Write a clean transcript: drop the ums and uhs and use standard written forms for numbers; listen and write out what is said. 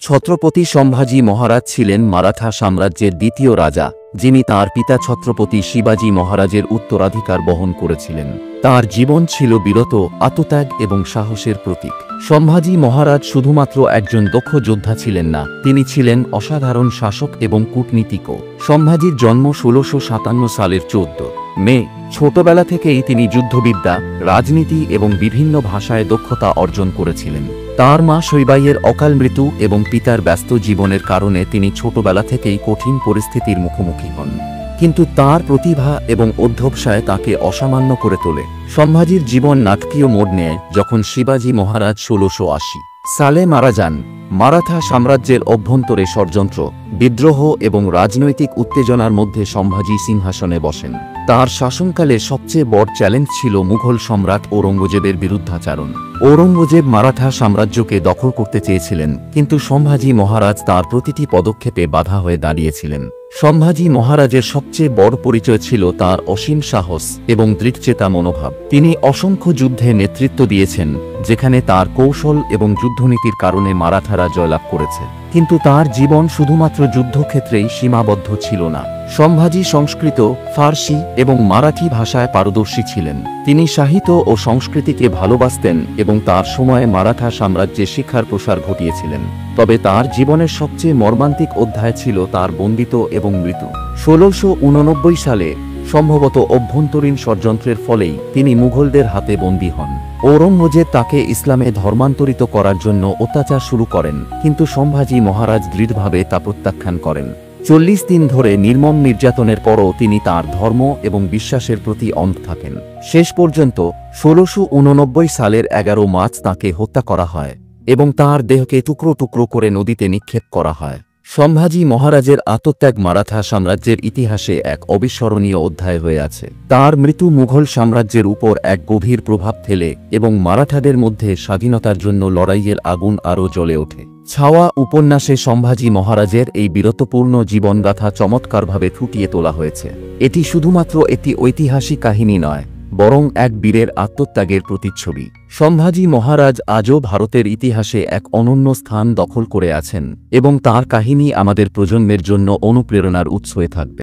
ছত্রপতি সম্ভাজি মহারাজ ছিলেন মারাঠা সাম্রাজ্যের দ্বিতীয় রাজা, যিনি তাঁর পিতা ছত্রপতি শিবাজী মহারাজের উত্তরাধিকার বহন করেছিলেন। তাঁর জীবন ছিল বীরত্ব, আত্মত্যাগ এবং সাহসের প্রতীক। সম্ভাজি মহারাজ শুধুমাত্র একজন দক্ষ যোদ্ধা ছিলেন না, তিনি ছিলেন অসাধারণ শাসক এবং কূটনীতিকও। সম্ভাজির জন্ম ১৬৫৭ সালের ১৪ মে। ছোটবেলা থেকেই তিনি যুদ্ধবিদ্যা, রাজনীতি এবং বিভিন্ন ভাষায় দক্ষতা অর্জন করেছিলেন। তাঁর মা শৈবাইয়ের অকাল মৃত্যু এবং পিতার ব্যস্ত জীবনের কারণে তিনি ছোটবেলা থেকেই কঠিন পরিস্থিতির মুখোমুখি হন, কিন্তু তাঁর প্রতিভা এবং অধ্যবসায় তাকে অসামান্য করে তোলে। সম্ভাজির জীবন নাটকীয় মোড় নেয় যখন শিবাজী মহারাজ ১৬৮০ সালে মারা যান। মারাঠা সাম্রাজ্যের অভ্যন্তরে ষড়যন্ত্র, বিদ্রোহ এবং রাজনৈতিক উত্তেজনার মধ্যে সম্ভাজি সিংহাসনে বসেন। তাঁর শাসনকালে সবচেয়ে বড় চ্যালেঞ্জ ছিল মুঘল সম্রাট ঔরঙ্গজেবের বিরুদ্ধাচরণ। ঔরঙ্গজেব মারাঠা সাম্রাজ্যকে দখল করতে চেয়েছিলেন, কিন্তু সম্ভাজি মহারাজ তাঁর প্রতিটি পদক্ষেপে বাধা হয়ে দাঁড়িয়েছিলেন। সম্ভাজি মহারাজের সবচেয়ে বড় পরিচয় ছিল তাঁর অসীম সাহস এবং দৃঢ়চেতা মনোভাব। তিনি অসংখ্য যুদ্ধে নেতৃত্ব দিয়েছেন, যেখানে তাঁর কৌশল এবং যুদ্ধনীতির কারণে মারাঠারা জয়লাভ করেছে। কিন্তু তাঁর জীবন শুধুমাত্র যুদ্ধক্ষেত্রেই সীমাবদ্ধ ছিল না। সম্ভাজি সংস্কৃত, ফার্সি এবং মারাঠি ভাষায় পারদর্শী ছিলেন। তিনি সাহিত্য ও সংস্কৃতিকে ভালোবাসতেন এবং তার সময়ে মারাঠা সাম্রাজ্যে শিক্ষার প্রসার ঘটিয়েছিলেন। তবে তার জীবনের সবচেয়ে মর্মান্তিক অধ্যায় ছিল তার বন্দিত এবং মৃত্যু। ১৬৮৯ সালে সম্ভবত অভ্যন্তরীণ ষড়যন্ত্রের ফলেই তিনি মুঘলদের হাতে বন্দী হন। ঔরঙ্গজেব তাকে ইসলামে ধর্মান্তরিত করার জন্য অত্যাচার শুরু করেন, কিন্তু সম্ভাজি মহারাজ দৃঢ়ভাবে তা প্রত্যাখ্যান করেন। ৪০ দিন ধরে নির্মম নির্যাতনের পরও তিনি তাঁর ধর্ম এবং বিশ্বাসের প্রতি অন্ধ থাকেন। শেষ পর্যন্ত ১৬৮৯ সালের ১১ মার্চ তাঁকে হত্যা করা হয় এবং তাঁর দেহকে টুকরো টুকরো করে নদীতে নিক্ষেপ করা হয়। সম্ভাজি মহারাজের আত্মত্যাগ মারাঠা সাম্রাজ্যের ইতিহাসে এক অবিস্মরণীয় অধ্যায় হয়ে আছে। তাঁর মৃত্যু মুঘল সাম্রাজ্যের উপর এক গভীর প্রভাব ফেলে এবং মারাঠাদের মধ্যে স্বাধীনতার জন্য লড়াইয়ের আগুন আরও জ্বলে ওঠে। ছাওয়া উপন্যাসে সম্ভাজি মহারাজের এই বীরত্বপূর্ণ জীবনগাথা চমৎকারভাবে ফুটিয়ে তোলা হয়েছে। এটি শুধুমাত্র একটি ঐতিহাসিক কাহিনী নয়, বরং এক বীরের আত্মত্যাগের প্রতিচ্ছবি। সম্ভাজি মহারাজ আজও ভারতের ইতিহাসে এক অনন্য স্থান দখল করে আছেন এবং তাঁর কাহিনী আমাদের প্রজন্মের জন্য অনুপ্রেরণার উৎস হয়ে থাকবে।